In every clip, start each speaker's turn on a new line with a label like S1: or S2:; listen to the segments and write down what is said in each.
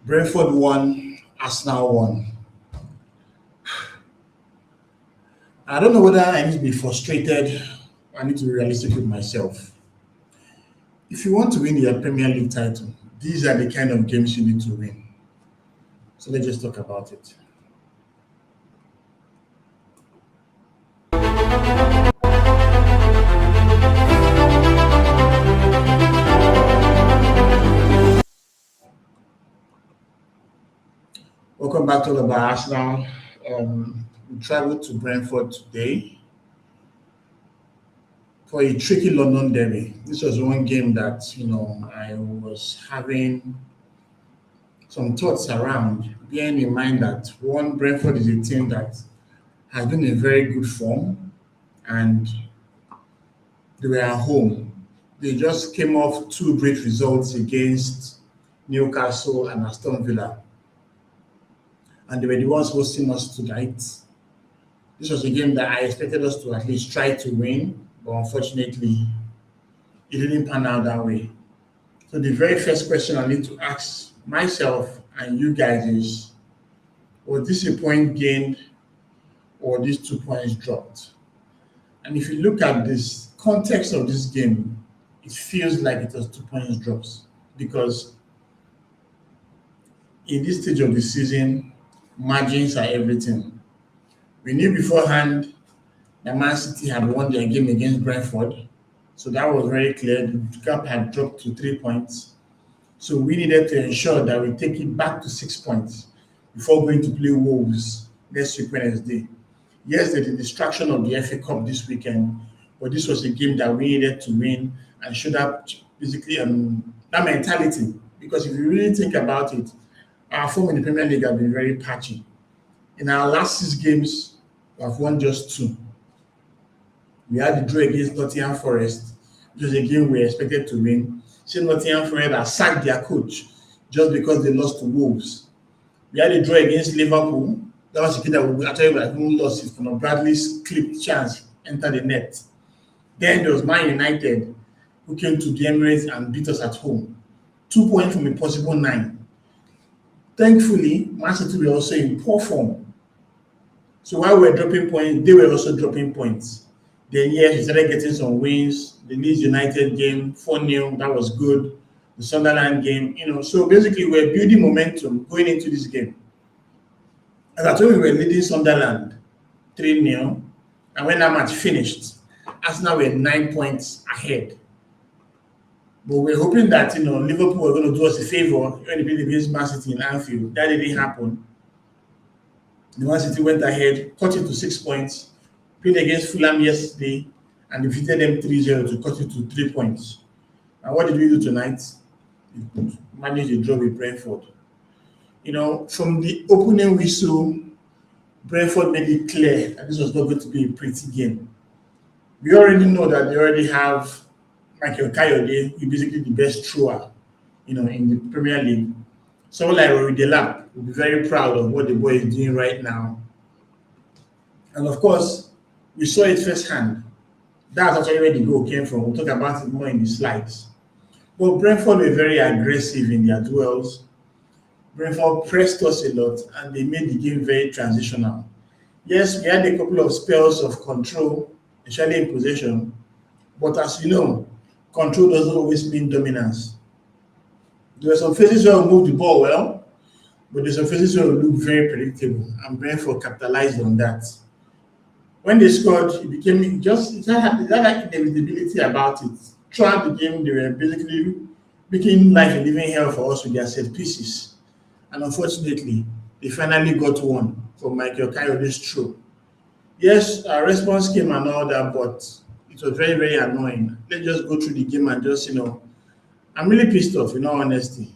S1: Brentford won, Arsenal won. I don't know whether I need to be frustrated or I need to be realistic with myself. If you want to win your Premier League title, these are the kind of games you need to win. So let's just talk about it. Welcome back to the Bar Arsenal. We traveled to Brentford today for a tricky London derby. This was one game that I was having some thoughts around, bearing in mind that one Brentford is a team that has been in very good form and they were at home. They just came off two great results against Newcastle and Aston Villa, and they were the ones hosting us tonight. This was a game that I expected us to at least try to win, but unfortunately, it didn't pan out that way. So the very first question I need to ask myself and you guys is, was this a point gained or these 2 points dropped? And if you look at this context of this game, it feels like it was 2 points drops because in this stage of the season, margins are everything. We knew beforehand that Man City had won their game against Brentford, so that was very clear. The gap had dropped to 3 points. So we needed to ensure that we take it back to 6 points before going to play Wolves next week Wednesday. Yes, there's a distraction of the FA Cup this weekend, but this was a game that we needed to win and should have basically that mentality. Because if you really think about it, our form in the Premier League has been very patchy. In our last 6 games, we have won just 2. We had the draw against Nottingham Forest, which was a game we expected to win. Same Nottingham Forest that sacked their coach just because they lost to Wolves. We had a draw against Liverpool. That was a game that we actually would have even lost if Bradley's clipped chance entered the net. Then there was Man United, who came to the Emirates and beat us at home. 2 points from a possible 9. Thankfully, Man City were also in poor form. So while we were dropping points, they were also dropping points. Then yes, we started getting some wins. The Leeds United game, 4-0, that was good. The Sunderland game, So basically, we're building momentum going into this game. As I told you, we were leading Sunderland 3-0, and when that match finished, Arsenal were 9 points ahead. But we're hoping that Liverpool were going to do us a favor when they played against Man City in Anfield. That didn't happen. The Man City went ahead, cut it to 6 points, played against Fulham yesterday, and defeated them 3-0 to cut it to 3 points. And what did we do tonight? We managed a draw with Brentford. From the opening whistle, Brentford made it clear that this was not going to be a pretty game. We already know that they already have Mikel Arteta, who is basically the best thrower, in the Premier League. Someone like Rory Delap will be very proud of what the boy is doing right now. And of course, we saw it firsthand. That's actually where the goal came from. We'll talk about it more in the slides. But Brentford were very aggressive in their duels. Brentford pressed us a lot and they made the game very transitional. Yes, we had a couple of spells of control, especially in possession. But as you know, control doesn't always mean dominance. There were some phases where we moved the ball well, but there's some phases where we looked very predictable, and Brentford capitalized on that. When they scored, it had like inevitability about it. Throughout the game, they were basically making life a living hell for us with their set pieces. And unfortunately, they finally got one from Mikel Arteta's throw. Yes, our response came and all that, but it was very, very annoying. Let's just go through the game and just, I'm really pissed off, in all honesty.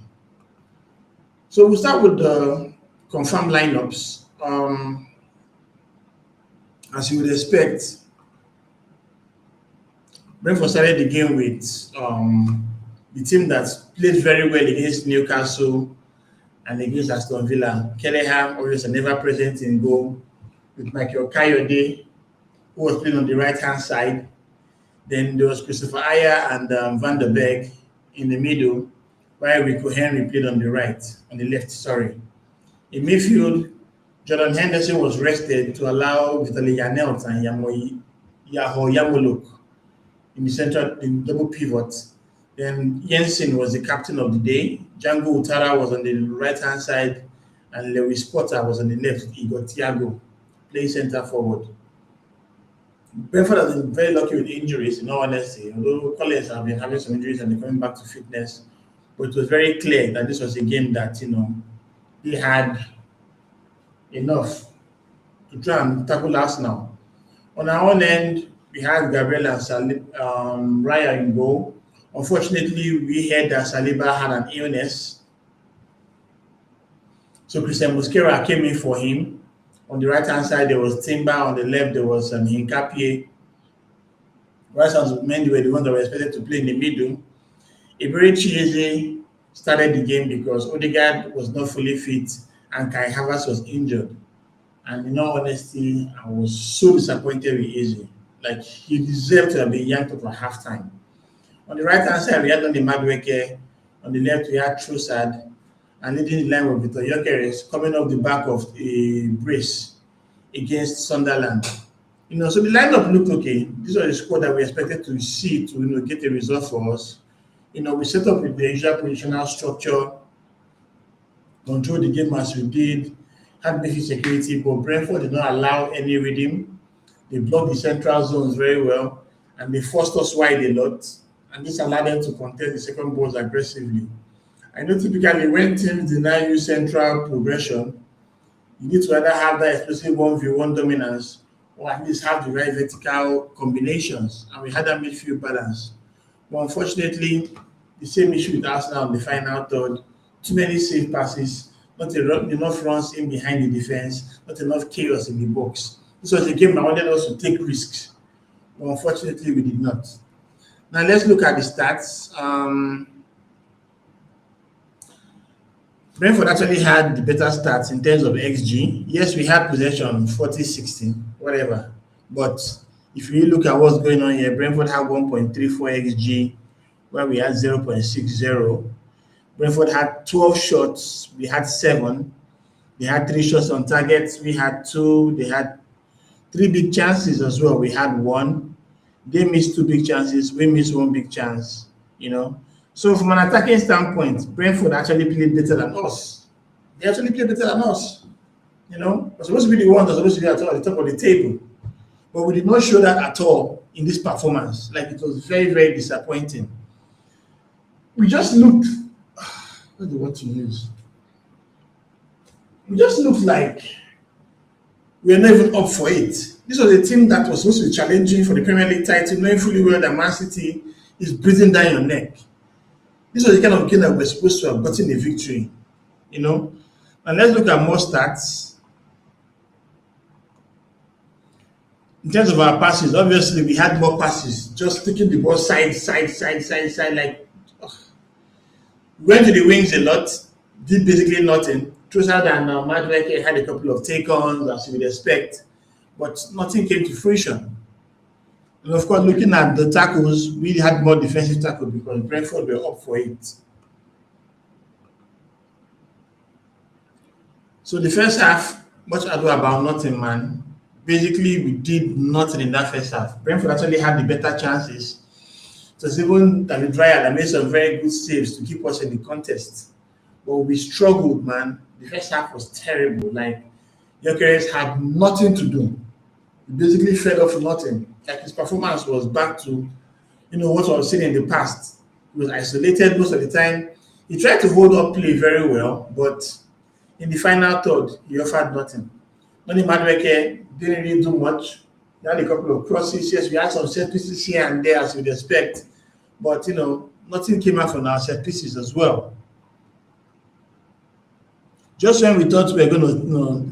S1: So we'll start with the confirmed lineups. As you would expect, Brentford started the game with the team that played very well against Newcastle and against Aston Villa. Kelleher, always a never present in goal, with Mikel Arteta, who was playing on the right-hand side. Then there was Christopher Ayer and Van der Beek in the middle, while Rico Henry played on the left, sorry. In midfield, Jordan Henderson was rested to allow Vitaly Yanelt and Yaho Yamoluk in the central in double pivot. Then Jensen was the captain of the day. Django Utara was on the right hand side, and Lewis Potter was on the left. Igor Thiago playing centre forward. Brentford has been very lucky with injuries, in all honesty. Although Collins have been having some injuries and they're coming back to fitness, but it was very clear that this was a game that they had enough to try and tackle Arsenal. On our own end, we had Gabriel and Raya in goal. Unfortunately, we heard that Saliba had an illness, so Christian Mosquera came in for him. On the right hand side, there was Timber. On the left, there was Hinkapie. Rice and Mendy were the ones that were expected to play in the middle. Iberi Chieze started the game because Odegaard was not fully fit and Kai Havertz was injured. And in all honesty, I was so disappointed with Eze. Like, he deserved to have been yanked up at halftime. On the right hand side, we had Donny Madueke. On the left, we had Trossard. And leading the line with Victor Gyökeres coming off the back of a brace against Sunderland. So the lineup looked okay. This was a squad that we expected to see to get a result for us. We set up with the usual positional structure, control the game as we did, had basic security, but Brentford did not allow any rhythm. They blocked the central zones very well, and they forced us wide a lot, and this allowed them to contest the second balls aggressively. I know typically when teams deny you central progression, you need to either have that explosive 1v1 dominance or at least have the right vertical combinations, and we had that midfield balance. But unfortunately, the same issue with Arsenal in the final third. Too many safe passes, not enough runs in behind the defense, not enough chaos in the box. This was a game that wanted us to take risks, but unfortunately we did not. Now let's look at the stats. Brentford actually had the better stats in terms of XG. Yes, we had possession 40-60, whatever. But if you look at what's going on here, Brentford had 1.34 XG, where we had 0.60. Brentford had 12 shots, we had 7. They had 3 shots on target, we had 2. They had 3 big chances as well, we had 1. They missed 2 big chances, we missed 1 big chance, So from an attacking standpoint, Brentford actually played better than us. They actually played better than us. We're supposed to be the ones that are supposed to be at the top of the table. But we did not show that at all in this performance. Like, it was very, very disappointing. We just looked, what do you want to use? We just looked like we were not even up for it. This was a team that was supposed to be challenging for the Premier League title, knowing fully well that Man City is breathing down your neck. This was the kind of game that we're supposed to have gotten a victory, And let's look at more stats. In terms of our passes, obviously we had more passes, just taking the ball side, like went to the wings a lot, did basically nothing. Trossard and Madueke had a couple of take-ons, as you would expect, but nothing came to fruition. And of course, looking at the tackles, we had more defensive tackles because Brentford were up for it. So the first half, much ado about nothing, man. Basically, we did nothing in that first half. Brentford actually had the better chances. It was even David Raya that made some very good saves to keep us in the contest. But we struggled, man. The first half was terrible. Like, Gyökeres had nothing to do. He basically fed off nothing. Like, his performance was back to, what I was seeing in the past. He was isolated most of the time. He tried to hold up play very well, but in the final third, he offered nothing. Donny Madueke didn't really do much. He had a couple of crosses. Yes, we had some set pieces here and there, as you'd expect. But, nothing came out from our set pieces as well. Just when we thought we were going to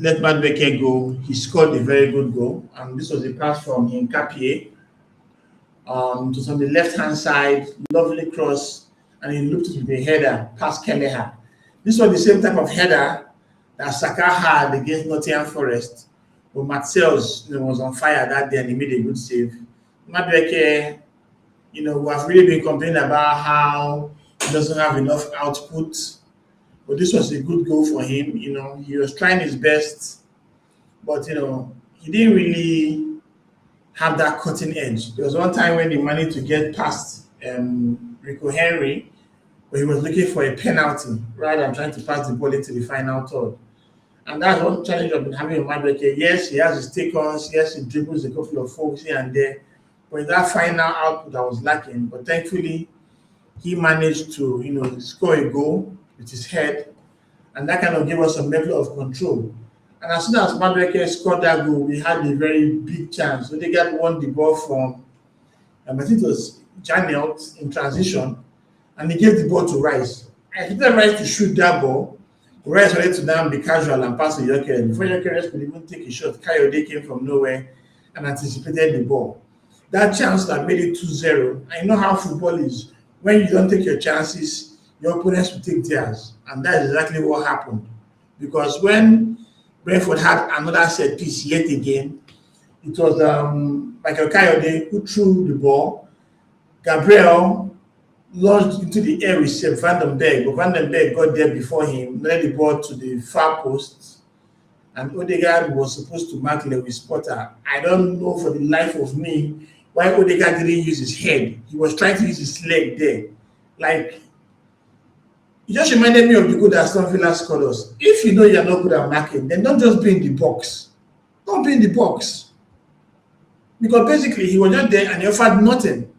S1: let Madueke go, he scored a very good goal. And this was a pass from Hinkapie. It was on the left-hand side, lovely cross, and he looked with a header past Kelleher. This was the same type of header that Saka had against Nottingham Forest, but Martials was on fire that day and he made a good save. Madueke, we have really been complaining about how He doesn't have enough output. But this was a good goal for him. He was trying his best, but he didn't really have that cutting edge. There was one time when he managed to get past Rico Henry, where he was looking for a penalty rather than trying to pass the ball into the final third. And that's one challenge I've been having with Madueke. Yes, he has his take-ons. Yes, he dribbles a couple of folks here and there. But in that final output, I was lacking. But thankfully, he managed to, score a goal with his head. And that kind of gave us a level of control. And as soon as Madueke scored that goal, we had a very big chance. So they got won the ball from, I think it was Janelt in transition. And he gave the ball to Rice. I expected Rice to shoot that ball. Rice wanted to now be casual and pass to Gyökeres. Before Gyökeres could even take a shot, Kayode came from nowhere and anticipated the ball. That chance that made it 2-0. I know how football is. When you don't take your chances, your opponents will take theirs. And that is exactly what happened. Because when Brentford had another set piece yet again, it was Mikel Kayode who threw the ball. Gabriel launched into the air with Van den Berg, but Van den Berg got there before him, led the ball to the far post, and Odegaard was supposed to mark Lewis Potter. I don't know for the life of me why Odegaard didn't use his head. He was trying to use his leg there. Like, it just reminded me of the goal that Aston Villa scored us. If you know you're not good at marking, then don't just be in the box. Don't be in the box. Because basically, he was just there and he offered nothing.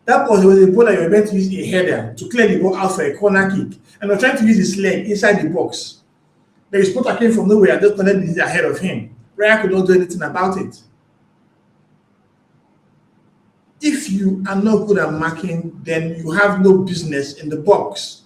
S1: That was a ball that you were meant to use a header to clear the ball out for a corner kick. And you're trying to use his leg inside the box. The spotter came from nowhere and just landed ahead of him. Raya could not do anything about it. If you are not good at marking, then you have no business in the box.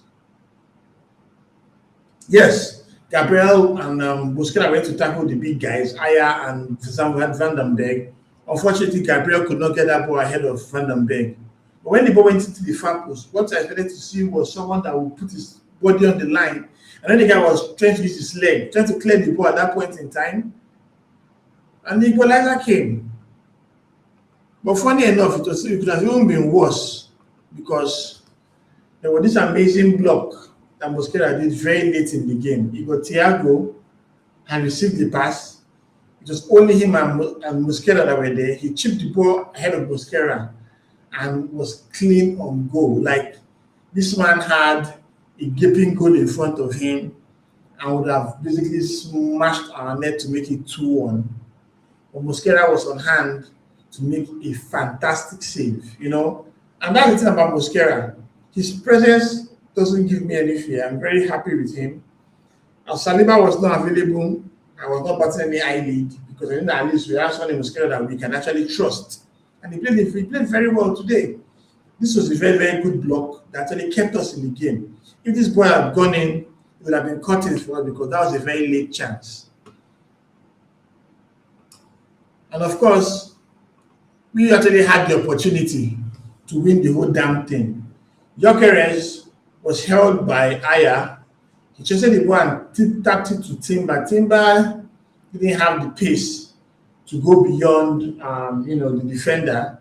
S1: Yes, Gabriel and Busquets went to tackle the big guys, Aya and Van den Berg. Unfortunately, Gabriel could not get that ball ahead of Van den Berg. But when the ball went into the far post, what I expected to see was someone that would put his body on the line. And then the guy was trying to use his leg, trying to clear the ball at that point in time. And the equalizer came. But funny enough, it could have even been worse because there was this amazing block that Mosquera did very late in the game. He got Thiago and received the pass. It was only him and Mosquera that were there. He chipped the ball ahead of Mosquera and was clean on goal. Like, this man had a gaping goal in front of him and would have basically smashed our net to make it 2-1. But Mosquera was on hand to make a fantastic save, And that's the thing about Mosquera. His presence doesn't give me any fear. I'm very happy with him. As Saliba was not available, I was not batting any eyelid because I think that at least we have someone in Mosquera that we can actually trust. And he played very well today. This was a very, very good block that actually kept us in the game. If this boy had gone in, it would have been cutting for us because that was a very late chance. And of course, we actually had the opportunity to win the whole damn thing. Gyökeres was held by Aya. He chased the ball and tapped it to Timber. Timber didn't have the pace to go beyond, the defender.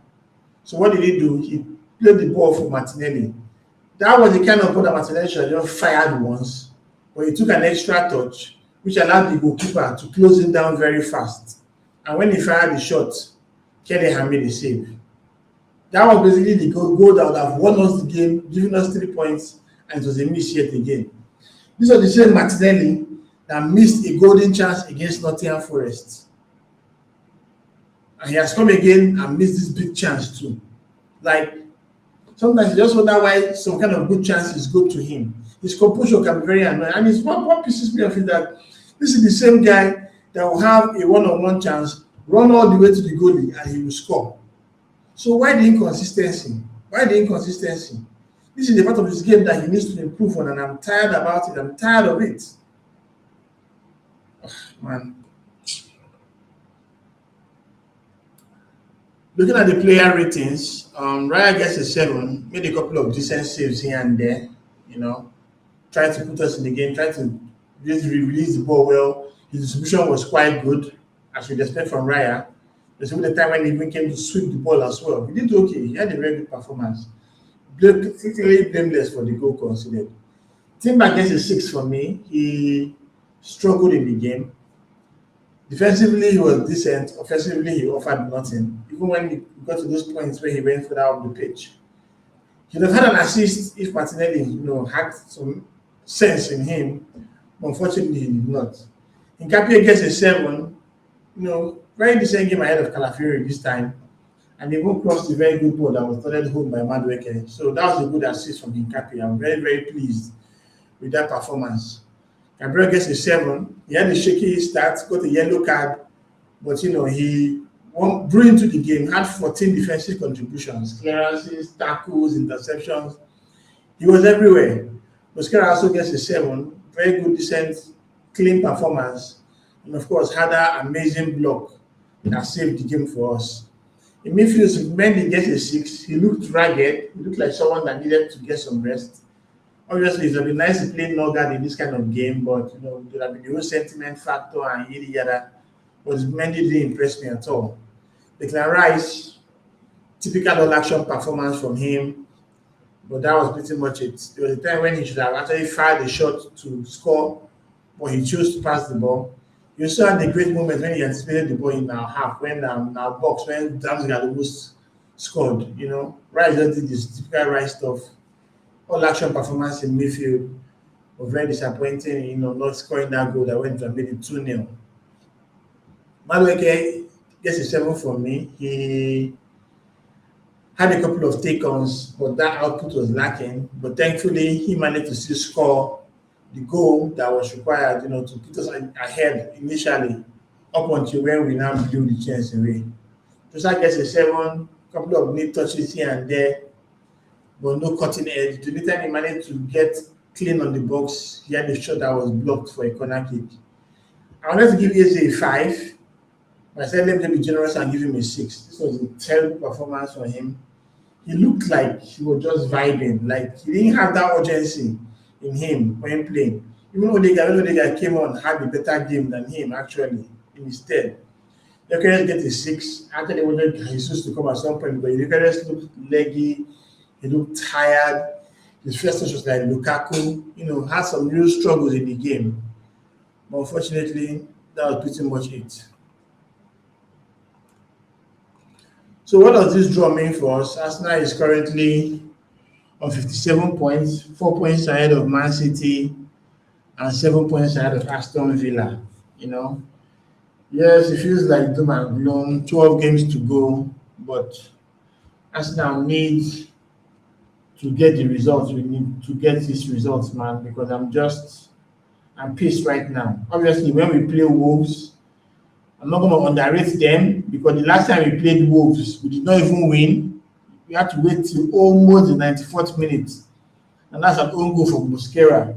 S1: So what did he do? He played the ball for Martinelli. That was the kind of ball that Martinelli should have just fired once, but he took an extra touch, which allowed the goalkeeper to close him down very fast. And when he fired the shot, Kelleher made a save. That was basically the goal that would have won us the game, giving us 3 points, and it was a miss yet again. This was the same Martinelli that missed a golden chance against Nottingham Forest. And he has come again and missed this big chance too. Like, sometimes you just wonder why some kind of good chances go to him. His composure can be very annoying. And it's what pisses me off is that this is the same guy that will have a one-on-one chance, run all the way to the goalie, and he will score. So why the inconsistency? Why the inconsistency? This is the part of his game that he needs to improve on, and I'm tired about it. I'm tired of it. Ugh, man. Looking at the player ratings, Raya gets a 7, made a couple of decent saves here and there, tried to put us in the game, tried to release the ball well. His distribution was quite good, as you'd expect from Raya. There's even the time when he even came to sweep the ball as well. He did okay. He had a very good performance. Particularly blameless for the goal considered. Timber gets a 6 for me. He struggled in the game. Defensively, he was decent. Offensively, he offered nothing. Even when he got to those points where he went further up the pitch, he would have had an assist if Martinelli, had some sense in him. Unfortunately, he did not. Nkapie gets a 7. Very decent game ahead of Calafiori this time. And they even crossed a very good ball that was threaded home by Madueke. So that was a good assist from Nkapie. I'm very, very pleased with that performance. Gabriel gets a 7. He had a shaky start, got a yellow card, but he grew into the game, had 14 defensive contributions, clearances, tackles, interceptions. He was everywhere. Mosquera also gets a 7. Very good, decent, clean performance. And of course, had an amazing block that saved the game for us. In midfield, Mendy gets a 6. He looked ragged. He looked like someone that needed to get some rest. Obviously, it would be nice to play Norgard in this kind of game, but there have been the whole sentiment factor and yada yada. But Mendy didn't impress me at all. Declan Rice, typical all-action performance from him, but that was pretty much it. There was a time when he should have actually fired a shot to score, but he chose to pass the ball. You saw the great moment when he anticipated the ball in our half, when our box, when Damsgaard almost scored. Rice just did this typical Rice stuff. All-action performance in midfield was very disappointing, not scoring that goal that went to made it 2-0. Madueke gets a 7 from me. He had a couple of take-ons, but that output was lacking. But thankfully, he managed to still score the goal that was required, to put us ahead initially, up until when we now blew the chance away. Trossard gets a 7, couple of neat touches here and there, but no cutting edge. The time he managed to get clean on the box, he had a shot that was blocked for a corner kick. I wanted to give Eze a 5, but I said let me be generous and give him a 6. This was a terrible performance for him. He looked like he was just vibing, like he didn't have that urgency in him when playing. Even when Odegaard came on, had a better game than him actually, instead. Eucharist get a 6. Actually, wanted Jesus to come at some point, but Eucharist looked leggy. He looked tired. His first touch was like Lukaku, had some real struggles in the game. But unfortunately, that was pretty much it. So what does this draw mean for us? Arsenal is currently on 57 points, 4 points ahead of Man City, and 7 points ahead of Aston Villa. Yes, it feels like doom and gloom, 12 games to go, but Arsenal needs to get the results. We need to get these results, man, because I'm pissed right now. Obviously, when we play Wolves, I'm not going to underrate them because the last time we played Wolves, we did not even win. We had to wait till almost the 94th minute, and that's an own goal from Mosquera,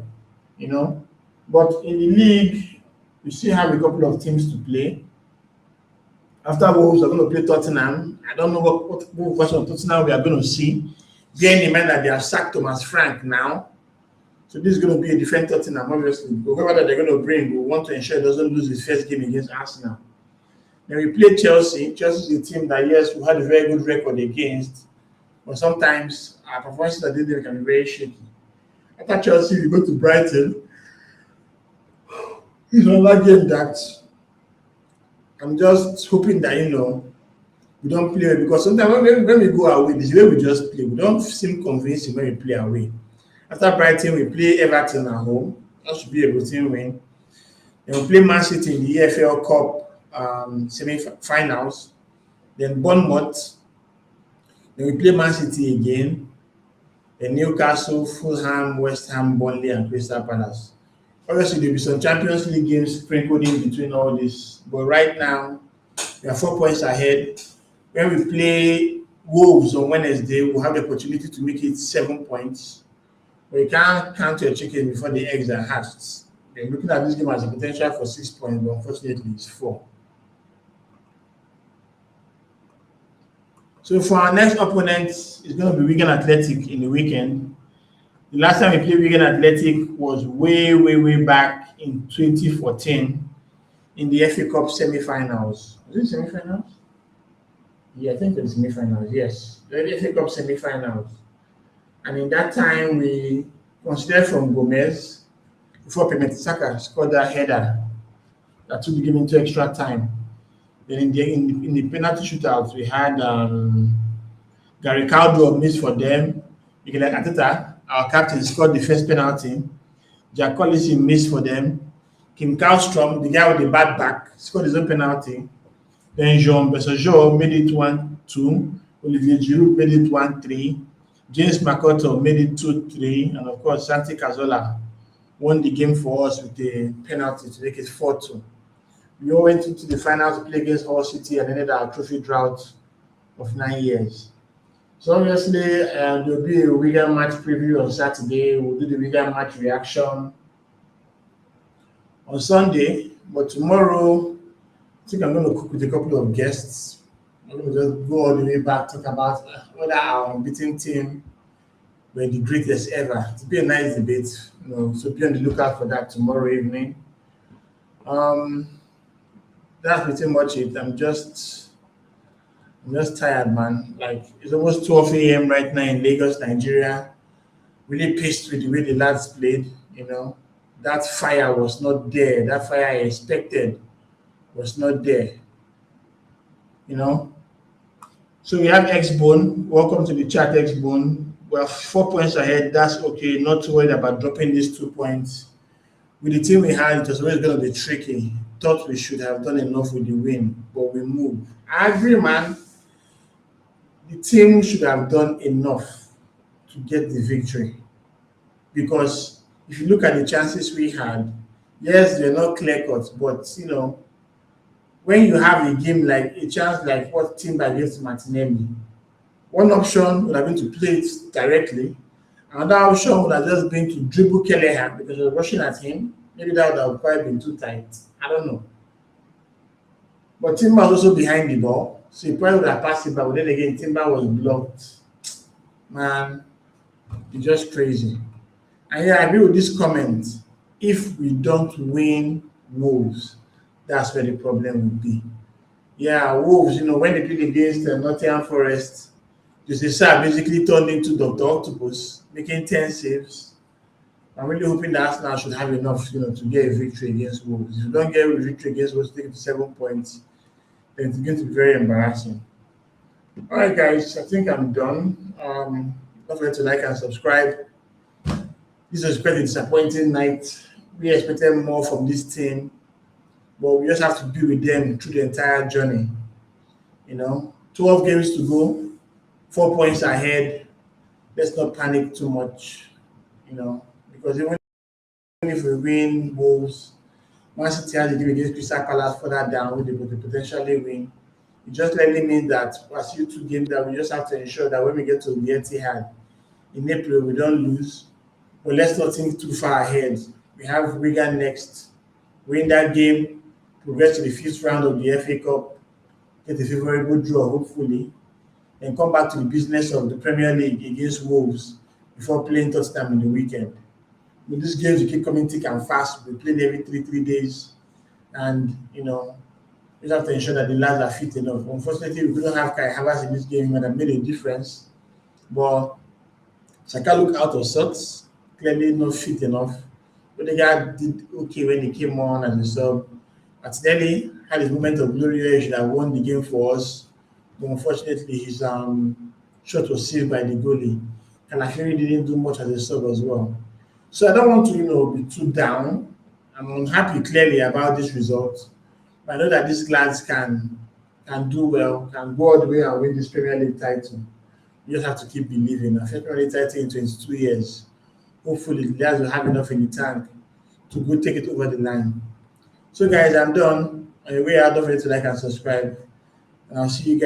S1: But in the league, we still have a couple of teams to play. After Wolves, we're going to play Tottenham. I don't know what version of Tottenham we are going to see. Bearing in mind that they have sacked Thomas Frank now. So this is going to be a different Tottenham, obviously. Whoever that they're going to bring will want to ensure it doesn't lose his first game against Arsenal. Then we played Chelsea. Chelsea is a team that, yes, we had a very good record against, but sometimes our performances at this game can be very shaky. After Chelsea, we go to Brighton. It's another game that I'm just hoping that, we don't play because sometimes when we go away, this way we just play. We don't seem convincing when we play away. After Brighton, we play Everton at home. That should be a routine win. Then we play Man City in the EFL Cup semi-finals. Then Bournemouth. Then we play Man City again. Then Newcastle, Fulham, West Ham, Burnley, and Crystal Palace. Obviously, there will be some Champions League games sprinkled in between all this. But right now, we are 4 points ahead. When we play Wolves on Wednesday, we'll have the opportunity to make it 7 points. But you can't count your chicken before the eggs are hatched. They're looking at this game as a potential for 6 points, but unfortunately, it's 4. So for our next opponent, it's going to be Wigan Athletic in the weekend. The last time we played Wigan Athletic was way, way, way back in 2014 in the FA Cup semi-finals. Was it semi-finals? Yeah, I think it was semi-finals, yes. The FA Cup semi-finals. And in that time, we considered from Gomez before Payment Saka scored that header that took the game into extra time. Then in the penalty shootout, we had Gary Caldwell missed for them. Mikel Arteta, our captain, scored the first penalty. Jack Collison missed for them. Kim Kallstrom, the guy with the bad back, scored his own penalty. Then Jean Bessojo made it 1-2. Olivier Giroud made it 1-3. James Makoto made it 2-3. And of course, Santi Cazorla won the game for us with a penalty to make it 4-2. We all went into the finals to play against Hull City and ended our trophy drought of 9 years. So obviously, there will be a Wigan match preview on Saturday. We'll do the Wigan match reaction on Sunday. But tomorrow, I think I'm going to cook with a couple of guests. I'm going to just go all the way back, talk about whether our unbeaten team were the greatest ever. It'll be a nice debate, so be on the lookout for that tomorrow evening. That's pretty much it. I'm just tired, man. Like, it's almost 12 a.m. right now in Lagos, Nigeria. Really pissed with the way the lads played. That fire was not there. That fire I expected was not there. So we have X-Bone. Welcome to the chat, X-Bone. We're 4 points ahead. That's okay. Not too worried about dropping these 2 points. With the team we had, it was always going to be tricky. Thought we should have done enough with the win, but we moved. I agree, man. The team should have done enough to get the victory. Because if you look at the chances we had, yes, they're not clear cuts, but when you have a game like a chance like what Timber against Martinelli, one option would have been to play it directly. Another option would have just been to dribble Kelleher because you're rushing at him. Maybe that would have quite been too tight. I don't know. But Timber was also behind the ball, so he probably would have passed it, but then again, Timber was blocked. Man, it's just crazy. And yeah, I agree with this comment. If we don't win Wolves, that's where the problem will be. Yeah, Wolves, when they played against Nottingham Forest, Jose Sarr basically turned into Dr. Octopus, making 10 saves. I'm really hoping that Arsenal should have enough, to get a victory against Wolves. If you don't get a victory against Wolves, take it to 7 points, then it's going to be very embarrassing. All right, guys, I think I'm done. Don't forget to like and subscribe. This was quite a disappointing night. We expected more from this team, but we just have to be with them through the entire journey. 12 games to go, 4 points ahead. Let's not panic too much, because even if we win Wolves, Man City has a game against Crystal Palace further down, which they could potentially win. It just likely means that we're still 2 games that we just have to ensure that when we get to the Etihad in April, we don't lose. But let's not think too far ahead. We have Wigan next. Win that game, progress to the 5th round of the FA Cup, get a favorable draw, hopefully, and come back to the business of the Premier League against Wolves before playing Tottenham in the weekend. With these games, you keep coming thick and fast. We play every three days, and we just have to ensure that the lads are fit enough. Unfortunately, we couldn't have Kai Havertz in this game, and that made a difference. But Saka looked out of sorts, clearly not fit enough. But the guy did okay when he came on as a sub. Martinelli had his moment of glory where he should have won the game for us. But unfortunately, his shot was saved by the goalie. And Alashiri didn't do much as a sub as well. So I don't want to, be too down. I'm unhappy clearly about this result. But I know that these lads can do well, can go all the way and win this Premier League title. You just have to keep believing. A Premier League title in 22 years. Hopefully, the lads will have enough in the tank to go take it over the line. So, guys, I'm done. On your way out, don't forget to like and subscribe. And I'll see you guys.